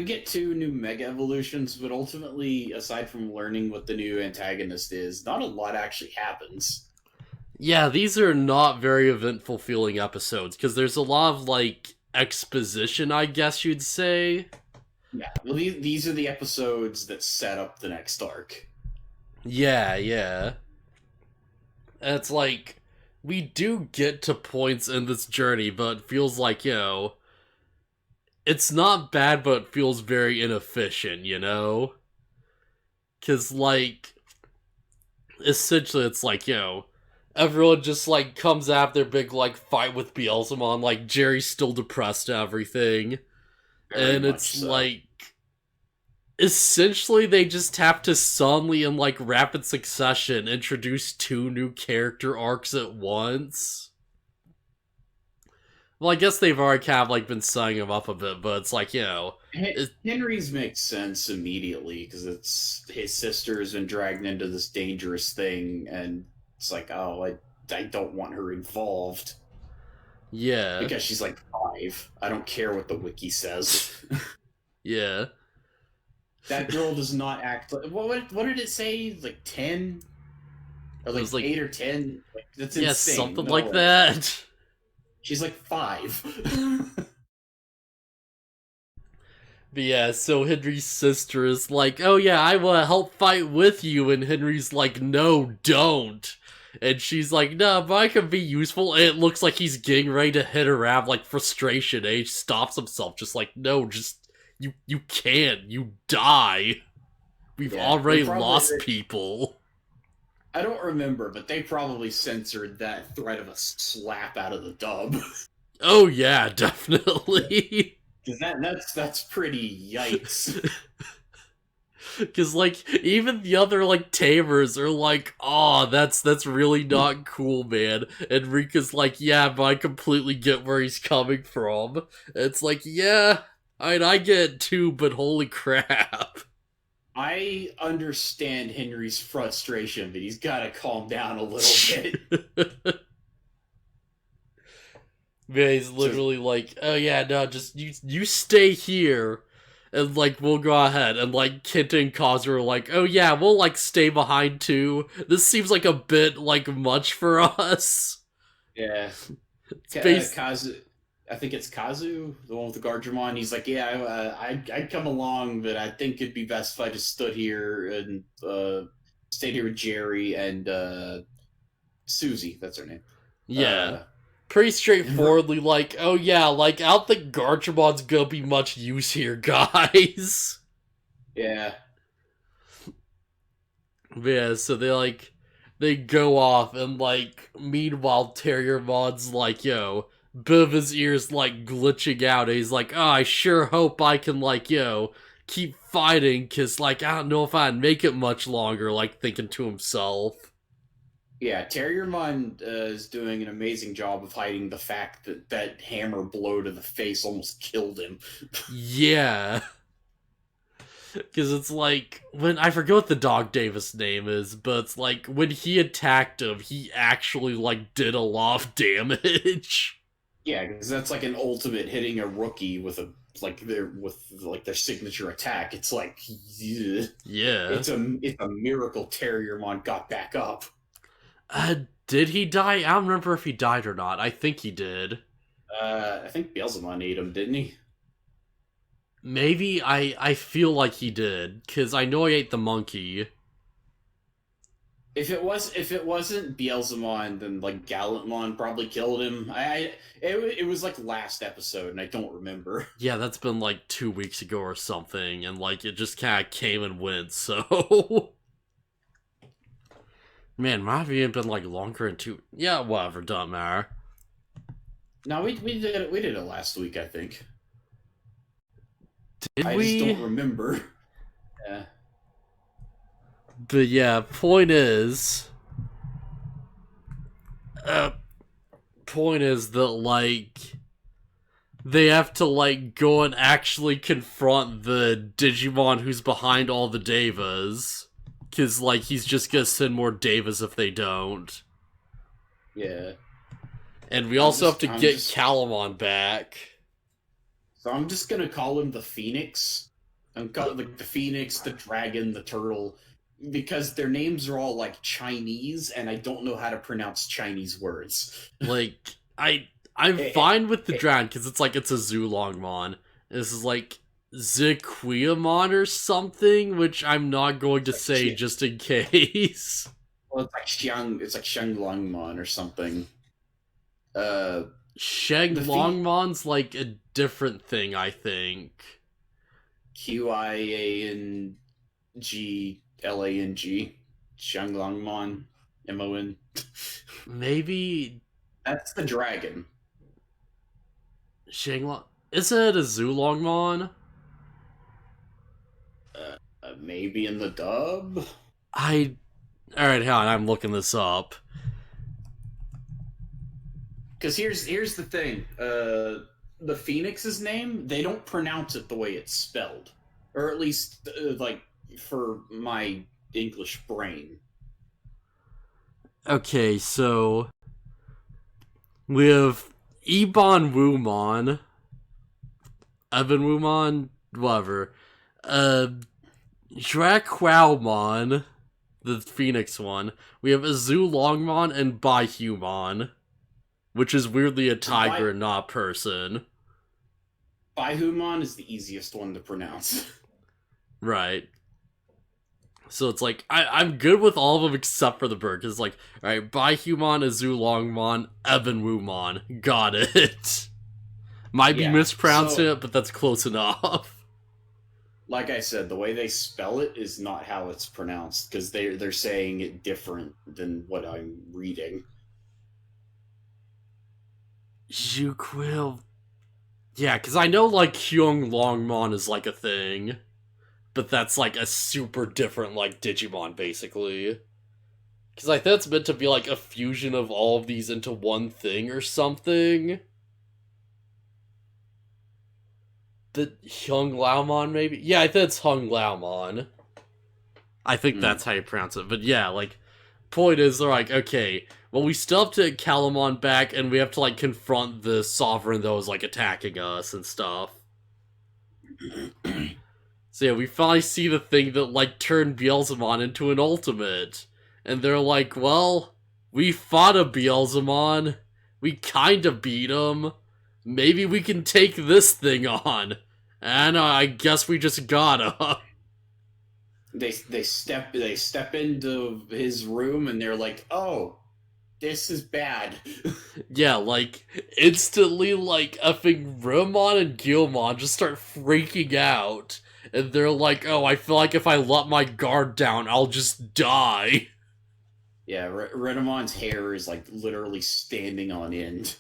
get two new Mega Evolutions, but ultimately, aside from learning what the new antagonist is, not a lot actually happens. Yeah, these are not very eventful feeling episodes, because there's a lot of, like, exposition, I guess you'd say. Yeah, well, these are the episodes that set up the next arc. Yeah, yeah. And it's like, we do get to points in this journey, but it feels like, it's not bad, but it feels very inefficient, you know? Because, like, essentially it's like, everyone just, like, comes after their big, like, fight with Beelzemon, like, Jerry's still depressed and everything. Very And much it's so. like, essentially they just have to suddenly, in, like, rapid succession, introduce two new character arcs at once. Well, I guess they've already kind of, like, been setting him up a bit, but it's like, it, Henry's makes sense immediately because it's his sister has been dragged into this dangerous thing, and it's like, oh, I don't want her involved yeah, because she's like 5. I don't care what the wiki says. yeah. That girl does not act like what did it say? Like 10 or It like was like, 8 or 10? Like that's yeah, insane. something No like way. that. She's like 5. But yeah, so Henry's sister is like, oh yeah, I want to help fight with you, and Henry's like, no, don't. And she's like, no, but I can be useful, and it looks like he's getting ready to hit her out of, like, frustration, and he stops himself, just like, no, just, you can't, you die. We've Yeah, they already probably lost people. I don't remember, but they probably censored that threat of a slap out of the dub. Oh yeah, definitely. Because that's pretty yikes. Because, like, even the other, like, tamers are like, oh, that's really not cool, man. And Rika's like, yeah, but I completely get where he's coming from. It's like, yeah, I get it too, but holy crap. I understand Henry's frustration, but he's got to calm down a little bit. Man, he's Just literally like, oh yeah, no, just, you stay here. And, like, we'll go ahead. And, like, Kenta and Kazu are like, oh yeah, we'll, like, stay behind too. This seems like a bit, like, much for us. yeah, It's based. Kazu. I think it's Kazu, the one with the Gargomon. He's like, yeah, I'd come along, but I think it'd be best if I just stood here and stayed here with Jerry and Susie. That's her name. Yeah. Uh, Pretty and we're straightforwardly, like, oh yeah, like, I don't think Garchamon's gonna be much use here, guys. yeah, Yeah, so they go off, and, like, meanwhile, Terriermon's like, bit of his ears, like, glitching out, and he's like, oh, I sure hope I can, like, keep fighting, cause, like, I don't know if I'd make it much longer, like, thinking to himself. yeah. Terriermon is doing an amazing job of hiding the fact that that hammer blow to the face almost killed him. Yeah. Because it's like, when, I forget what the Dog Davis name is, but it's like, when he attacked him, he actually, like, did a lot of damage. Yeah, because that's like an ultimate hitting a rookie with a their signature attack. It's like Yeah. it's a miracle Terriermon got back up. Did he die? I don't remember if he died or not. I think he did. I think Beelzemon ate him, didn't he? Maybe, I feel like he did, because I know he ate the monkey. If it wasn't Beelzemon, then like Gallantmon probably killed him. It was like last episode, and I don't remember. Yeah, that's been like 2 weeks ago or something, and like, it just kind of came and went, so... Man, might have even been like longer than 2... Yeah, whatever, doesn't matter. No, we did it last week, I think. Did I just we? don't remember. Yeah. But yeah, uh, point is that, like, they have to, like, go and actually confront the Digimon who's behind all the Devas. Because, like, he's just gonna send more Devas if they don't. Yeah. And we also have to get Calamon back. So I'm just gonna call him the Phoenix, I'm called like the Phoenix, the Dragon, the Turtle, because their names are all like Chinese, and I don't know how to pronounce Chinese words. Like, I'm Eh, fine with the eh, dragon because it's like it's a Zulongmon. This is like Ziquiamon or something, which I'm not going to it's like say just in case. well, it's like Xianglangmon or something. Uh, Sheng the Phi Longmon's like a different thing, I think. Qianglang, Xianglangmon, Mon. Maybe That's the dragon. Sheng Long. Is it a Zulongmon? Maybe in the dub. I. Alright, hang on, I'm looking this up. Because here's the thing. The Phoenix's name, they don't pronounce it the way it's spelled, or at least like for my English brain. Okay, so. We have Ebon Wumon, Evan Wumon, whatever. Uh, Drakwowmon, the Phoenix one. We have Azu Longmon and Baihumon, which is weirdly a So tiger and not a person. Baihumon is the easiest one to pronounce. Right. So it's like, I'm good with all of them except for the bird. Because, like, alright, Baihumon, Azu Longmon, Evan Wumon. Got it. Might be Yeah. mispronouncing So, it, but that's close enough. like I said, the way they spell it is not how it's pronounced because they're saying it different than what I'm reading. Juquil. Yeah, because I know, like, Hyung Longmon is, like, a thing. But that's, like, a super different, like, Digimon, basically. Because I think it's meant to be, like, a fusion of all of these into one thing or something. The Hyung Laomon, maybe? Yeah, I think it's Hung Laomon. I think Hmm. that's how you pronounce it. But yeah, like, point is, they're like, okay, well, we still have to get Calamon back, and we have to, like, confront the Sovereign that was, like, attacking us and stuff. So yeah, we finally see the thing that, like, turned Beelzemon into an ultimate. And they're like, well, we fought a Beelzemon. We kinda beat him. Maybe we can take this thing on. And I guess we just gotta. They step into his room and they're like, "Oh, this is bad." Yeah, like, instantly, like, effing Rimon and Gilmon just start freaking out. And they're like, oh, I feel like if I let my guard down, I'll just die. Yeah, Renamon's hair is like literally standing on end.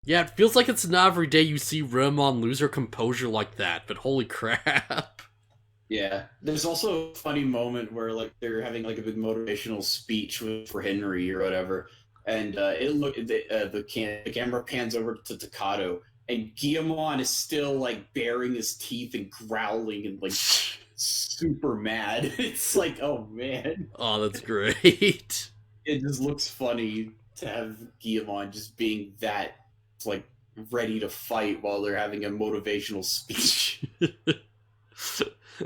Yeah, it feels like it's not every day you see Rimon lose her composure like that, but holy crap. Yeah, there's also a funny moment where like they're having like a big motivational speech for Henry or whatever, and the camera pans over to Takato, and Guillamon is still like baring his teeth and growling and like super mad. It's like, oh man, Oh, that's great. it just looks funny to have Guillamon just being that like ready to fight while they're having a motivational speech.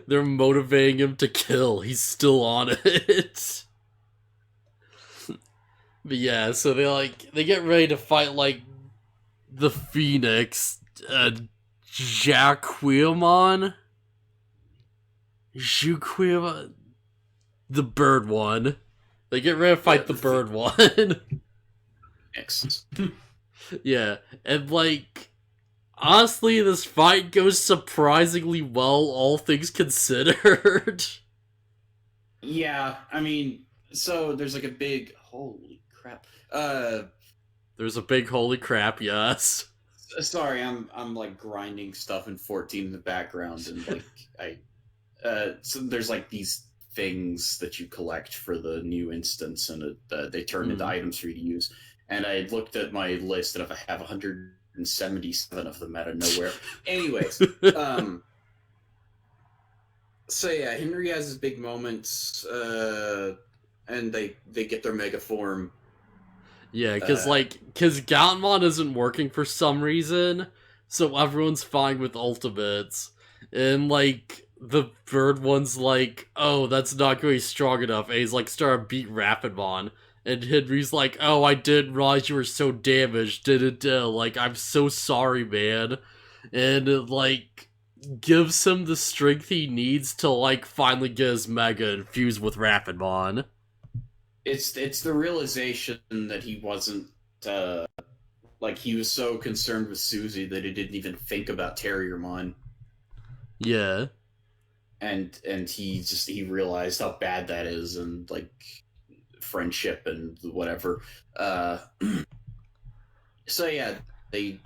They're motivating him to kill. He's still on it. But yeah, so they get ready to fight like the Phoenix, Jaquilmon, Juquilmon, the bird one. They get ready to Yeah, fight the bird one. Phoenix. Yeah, and like honestly, this fight goes surprisingly well, all things considered. Yeah, I mean, so there's like a big holy crap. There's a big holy crap, yes. Sorry, I'm like grinding stuff in 14 in the background, and like I so there's like these things that you collect for the new instance, and they turn into items for you to use. And I looked at my list, and if I have 177 of them out of nowhere. Anyways, so yeah, Henry has his big moments, and they get their mega form. Yeah, because Galmon isn't working for some reason, so everyone's fine with ultimates. And, like, the bird one's like, oh, that's not going to be strong enough. And he's like, start to beat Rapidmon. And Henry's like, oh, I didn't realize you were so damaged. Like, I'm so sorry, man. And it, like, gives him the strength he needs to, like, finally get his Mega infused with Rapidmon. It's the realization that he wasn't like he was so concerned with Susie that he didn't even think about Terriermon. Yeah. And he realized how bad that is, and like friendship and whatever. So yeah, they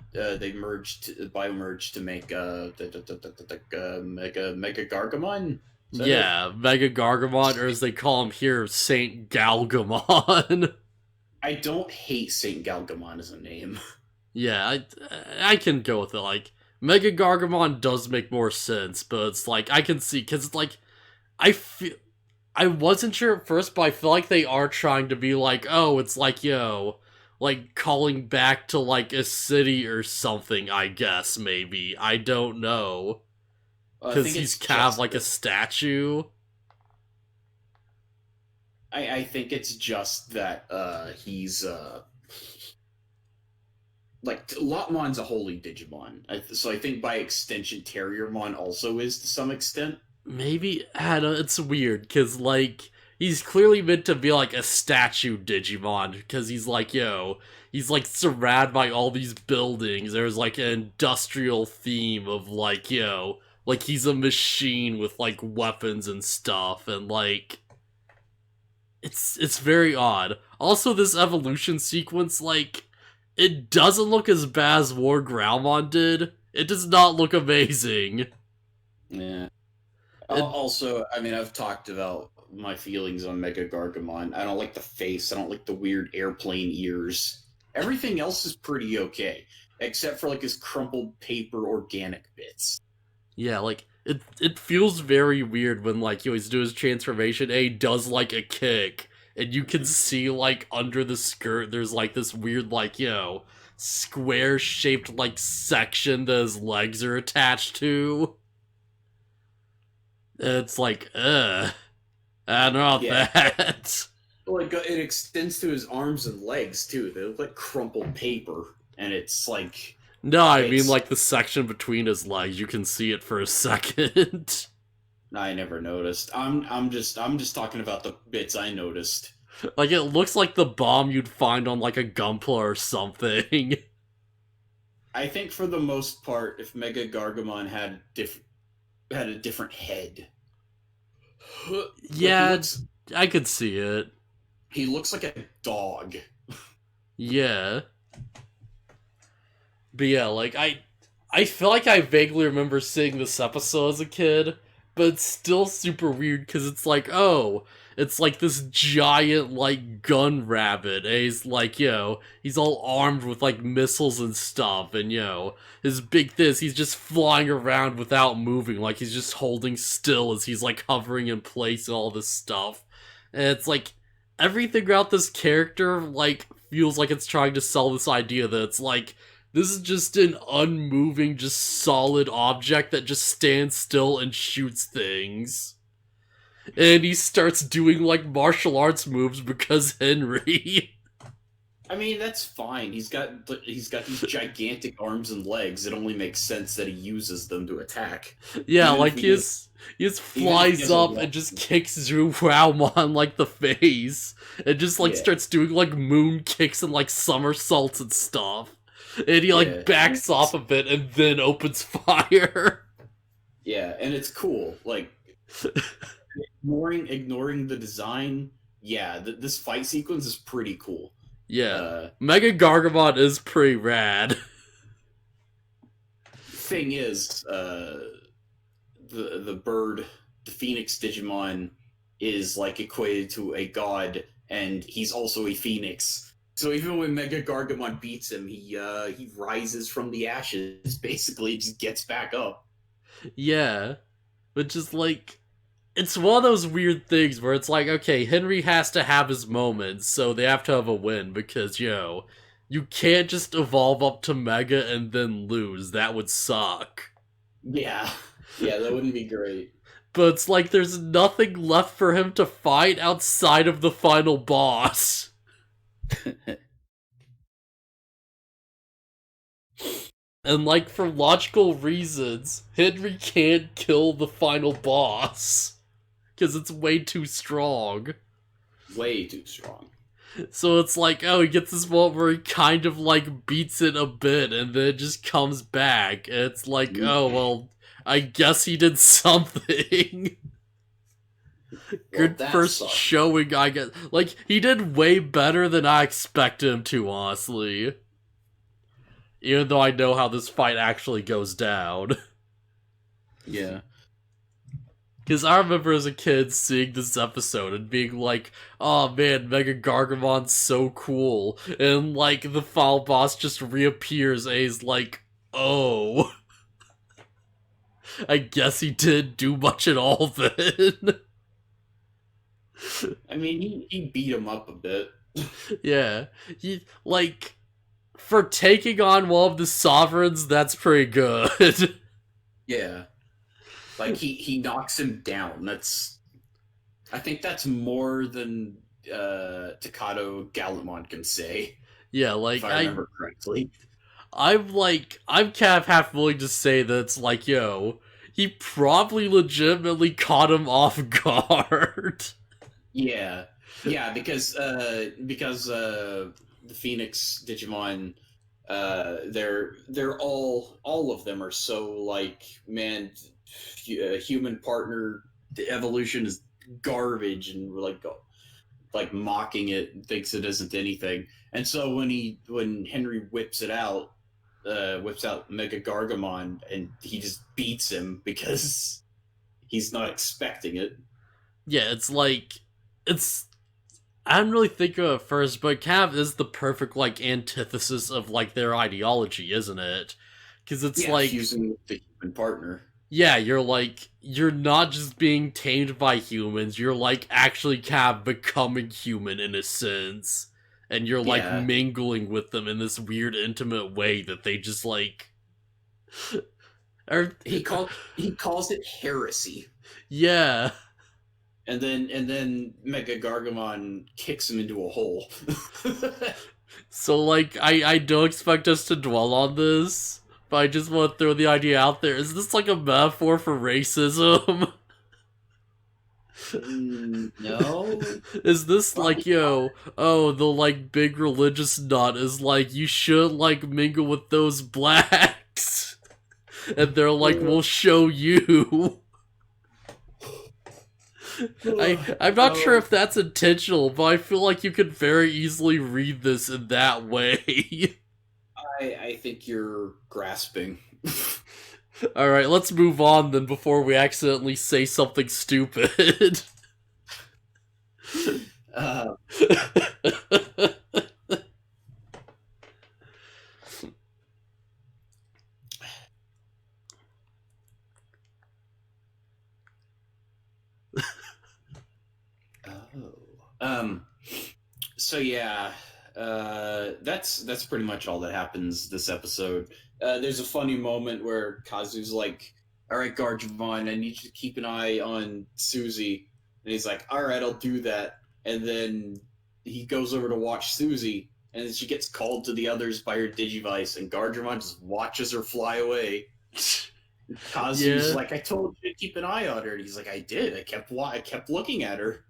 merged to make Megagargomon. Yeah, Megagargomon, or as they call him here, Saint Galgamon. I don't hate Saint Galgamon as a name. Yeah, I can go with it. Like, Megagargomon does make more sense, but it's like, I can see, because it's like, I feel. I wasn't sure at first, but I feel like they are trying to be like, oh, it's like, like calling back to like a city or something, I guess, maybe. I don't know. Because he's kind of like a statue. I think it's just that he's like Lotmon's a holy Digimon, so I think by extension Terriermon also is to some extent. Maybe, I don't know, it's weird, because, like, he's clearly meant to be, like, a statue Digimon, because he's like, he's, like, surrounded by all these buildings. There's, like, an industrial theme of, like, like, he's a machine with, like, weapons and stuff, and, like, it's very odd. Also, this evolution sequence, like, it doesn't look as bad as War Growlmon did. It does not look amazing. Yeah. Also, I mean, I've talked about my feelings on Megagargomon. I don't like the face. I don't like the weird airplane ears. Everything else is pretty okay, except for like his crumpled paper organic bits. Yeah, like, it feels very weird when, like, he's doing his transformation and he does, like, a kick, and you can see, like, under the skirt, there's, like, this weird, like, square-shaped, like, section that his legs are attached to. And it's like, I don't know that. Like, it extends to his arms and legs, too. They look like crumpled paper, and it's like... No, I mean, like, the section between his legs. You can see it for a second. I never noticed. I'm just talking about the bits I noticed. Like, it looks like the bomb you'd find on, like, a Gunpla or something. I think for the most part, if Megagargomon had a different head. Yeah, I could see it. He looks like a dog. Yeah. But yeah, like, I feel like I vaguely remember seeing this episode as a kid, but it's still super weird because it's like, oh, it's like this giant, like, gun rabbit, and he's like, he's all armed with, like, missiles and stuff, and, his big he's just flying around without moving, like, he's just holding still as he's, like, hovering in place and all this stuff. And it's like, everything about this character, like, feels like it's trying to sell this idea that it's like, this is just an unmoving, just solid object that just stands still and shoots things. And he starts doing, like, martial arts moves because Henry. I mean, that's fine. He's got these gigantic arms and legs. It only makes sense that he uses them to attack. Yeah, like, he just flies up and just kicks Zhuwaomon, like, the face. And just, like, starts doing, like, moon kicks and, like, somersaults and stuff. And he, like, backs off a bit and then opens fire. Yeah, and it's cool. Like, ignoring the design, this fight sequence is pretty cool. Yeah. Megagargomon is pretty rad. Thing is, the bird, the Phoenix Digimon, is, like, equated to a god, and he's also a phoenix. So even when Megagargomon beats him, he rises from the ashes, basically, just gets back up. Yeah. Which is, like, it's one of those weird things where it's like, okay, Henry has to have his moments, so they have to have a win, because, You can't just evolve up to Mega and then lose. That would suck. Yeah. Yeah, that wouldn't be great. But it's like there's nothing left for him to fight outside of the final boss. And like for logical reasons, Henry can't kill the final boss. Because it's way too strong. Way too strong. So it's like, oh, he gets this moment where he kind of like beats it a bit and then it just comes back. And it's like, oh, well, I guess he did something. Good Well, that first sucks. showing, I guess. Like, he did way better than I expected him to, honestly. Even though I know how this fight actually goes down. Yeah. Because I remember as a kid seeing this episode and being like, oh man, Megagargomon's so cool. And like, the final boss just reappears and he's like, oh. I guess he didn't do much at all then. I mean, he beat him up a bit. Yeah. He, like, for taking on one of the sovereigns, that's pretty good. Yeah. Like, he knocks him down. I think that's more than Takado Gallantmon can say, Yeah, if like, I remember correctly. I'm kind of half willing to say that it's like, yo, he probably legitimately caught him off guard. Yeah. Yeah, because the Phoenix Digimon, they're all of them are so like, man, human partner evolution is garbage, and we're like mocking it and thinks it isn't anything. And so when Henry whips out Megagargomon, and he just beats him because he's not expecting it. Yeah, it's like, it's, I didn't really think of it at first, but Cav is the perfect, like, antithesis of, like, their ideology, isn't it? Because it's Yeah, like, fusing with the human partner. yeah, you're like, you're not just being tamed by humans, you're like actually kind of becoming human in a sense. And you're like Yeah, mingling with them in this weird intimate way that they just like are he calls it heresy, yeah. and then Megagargomon kicks him into a hole. So like I don't expect us to dwell on this, but I just want to throw the idea out there. Is this like a metaphor for racism? No, Is this like, probably not. yo, oh, the like big religious nut is like, you should like mingle with those blacks? And they're like, we'll show you. I'm not sure No, if that's intentional, but I feel like you could very easily read this in that way. I think you're grasping. Alright, let's move on then before we accidentally say something stupid. Uh, oh. So yeah, that's pretty much all that happens this episode. There's a funny moment where Kazu's like, "All right, Garjavon, I need you to keep an eye on Susie," and he's like, "All right, I'll do that." And then he goes over to watch Susie, and then she gets called to the others by her Digivice, and Garjavon just watches her fly away. Kazu's Yeah. like, "I told you to keep an eye on her," and he's like, "I did. I kept looking at her."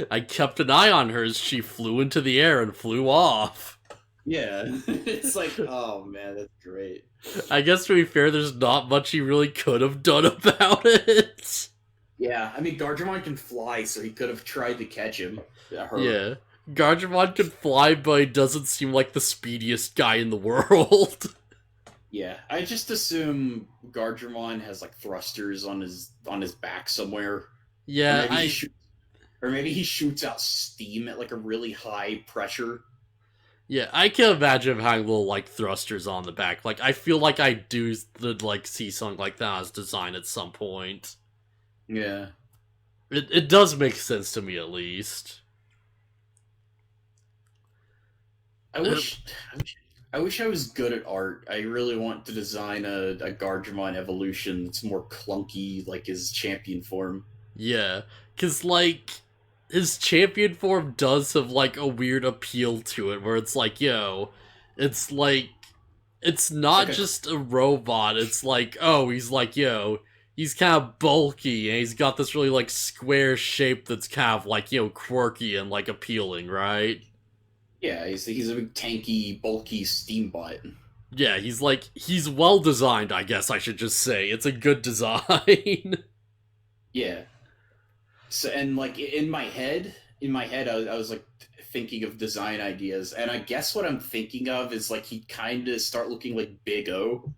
I kept an eye on her as she flew into the air and flew off. Yeah, it's like, oh man, that's great. I guess to be fair, there's not much he really could have done about it. Yeah, I mean, Garjamon can fly, so he could have tried to catch him. Her. Yeah. Garjamon can fly, but he doesn't seem like the speediest guy in the world. Yeah, I just assume Garjamon has like thrusters on his back somewhere, or Yeah, maybe he shoots out steam at like a really high pressure. I can imagine him having little like thrusters on the back. Like I feel like I do like see something like that as design at some point. Yeah. It does make sense to me at least. I wish, I wish I was good at art. I really want to design a Gargemon evolution that's more clunky, like his champion form. Yeah, because, like, his champion form does have, like, a weird appeal to it, where it's like, yo, it's like, it's It's not like a just a robot, it's like, oh, he's like, yo, he's kind of bulky, and he's got this really, like, square shape that's kind of, like, quirky and, like, appealing, right? yeah, he's a big tanky, bulky steambot. Yeah, he's well designed, I guess I should just say. It's a good design. Yeah. So and like in my head, I was like thinking of design ideas, and I guess what I'm thinking of is like he'd kind of start looking like Big O.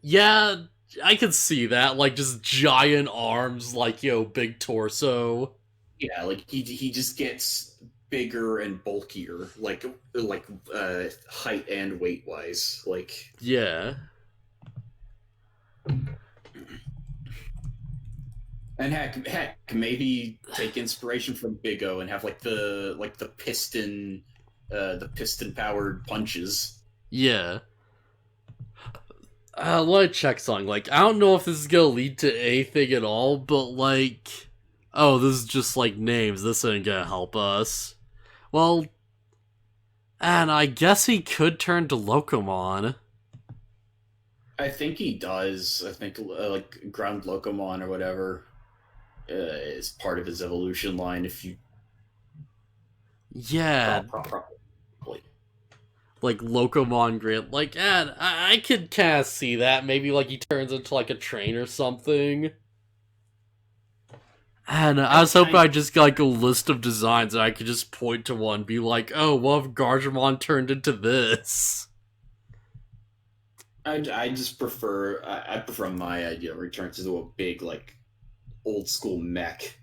Yeah, I can see that. Like, just giant arms, like, big torso. Yeah, like he just gets bigger and bulkier, height and weight wise. Like, Yeah. and heck, maybe take inspiration from Big O and have the piston powered punches. Yeah. Let me check something. Like, I don't know if this is gonna lead to anything at all, but, like... Oh, this is just, like, names. This ain't gonna help us. Well, and I guess he could turn to Locomon. I think he does. I think like Ground Locomon or whatever is part of his evolution line. If you Yeah, probably. like Locomon Grant. Like, and I could kind of see that. Maybe, like, he turns into, like, a train or something. And I was hoping I just got, like, a list of designs and I could just point to one, be like, oh, what if Gargemon turned into this? I just prefer I prefer my idea where he turns into a big like old school mech.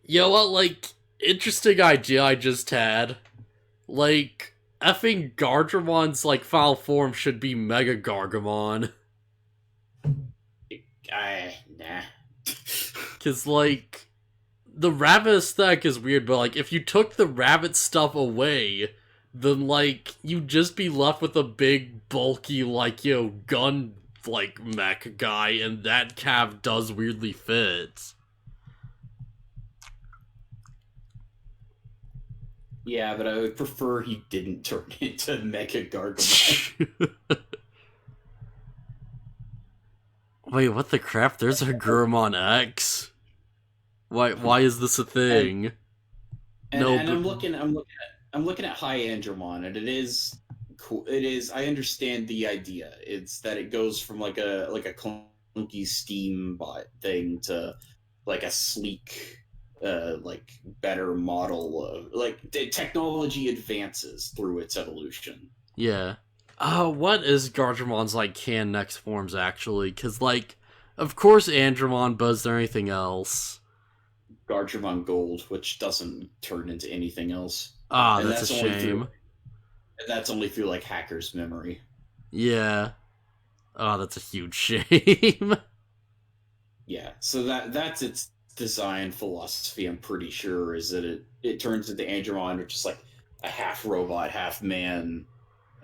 You know what, like, interesting idea I just had. Like, effing Gargemon's, like, final form should be Megagargomon. Nah. Cause, like, the rabbit aesthetic is weird, but, like, if you took the rabbit stuff away, then, like, you'd just be left with a big, bulky, like, gun, like, mech guy, and that calf does weirdly fit. Yeah, but I would prefer he didn't turn into Mega Gargamon. Wait, what the crap? There's a Gurumon X? Why is this a thing? No, And but I'm looking at High Andromon, and it is cool. It is. I understand the idea. It's that it goes from like a clunky steam bot thing to like a sleek, like better model of like the technology advances through its evolution. yeah. What is Gardemont's, like, can next forms, actually? Because, like, of course Andromon, but is there anything else? Gargemon Gold, which doesn't turn into anything else, Ah, and that's a shame. that's only through like hacker's memory. Yeah. Oh, that's a huge shame. Yeah, so that's its design philosophy. I'm pretty sure is that it turns into Andromon, which is like a half robot, half man,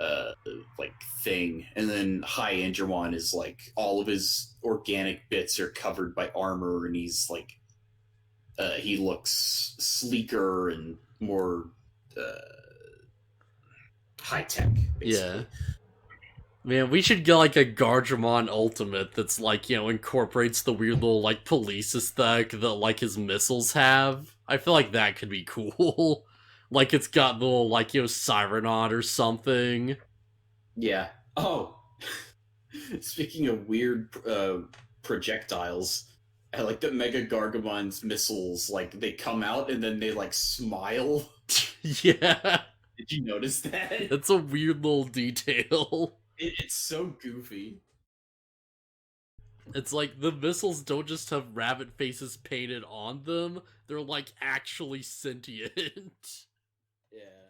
uh, like thing, and then High Andromon is like all of his organic bits are covered by armor, and he's like he looks sleeker and more uh, high tech, Yeah. basically. Man, we should get, like, a Gargemon Ultimate that's, like, incorporates the weird little, like, police aesthetic that, like, his missiles have. I feel like that could be cool. Like, it's got the little, like, Sirenaut or something. Yeah. Oh, speaking of weird projectiles, I like that Mega Gargamon's missiles, like they come out and then they like smile. Yeah. Did you notice that? That's a weird little detail. It's so goofy. It's like the missiles don't just have rabbit faces painted on them, they're, like, actually sentient. Yeah.